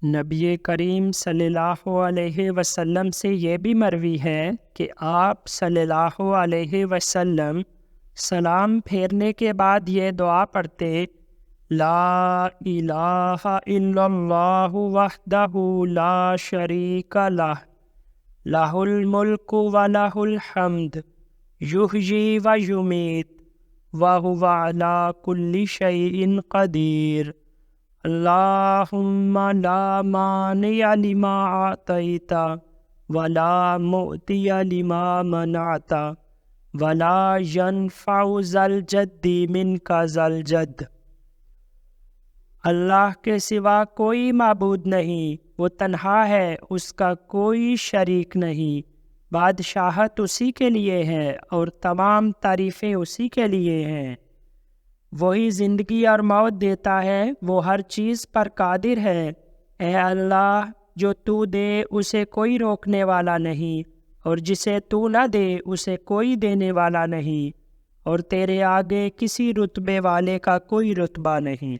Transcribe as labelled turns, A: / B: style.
A: نبی کریم صلی اللہ علیہ وسلم سے یہ بھی مروی ہے کہ آپ صلی اللہ علیہ وسلم سلام پھیرنے کے بعد یہ دعا پڑھتے: لا الہ الا اللہ وحدہ لا شریک لہ لہ الملک و لہ الحمد یحیی و یمیت وہو علی کل شیء قدیر اللہم لا مانع لما اعطیت ولا معطی لما منعت ولا ینفع ذا الجد منک ذا الجد۔ اللہ کے سوا کوئی معبود نہیں، وہ تنہا ہے، اس کا کوئی شریک نہیں، بادشاہت اسی کے لیے ہے اور تمام تعریفیں اسی کے لیے ہیں۔ وہی زندگی اور موت دیتا ہے، وہ ہر چیز پر قادر ہے۔ اے اللہ، جو تو دے اسے کوئی روکنے والا نہیں، اور جسے تو نہ دے اسے کوئی دینے والا نہیں، اور تیرے آگے کسی رتبے والے کا کوئی رتبہ نہیں۔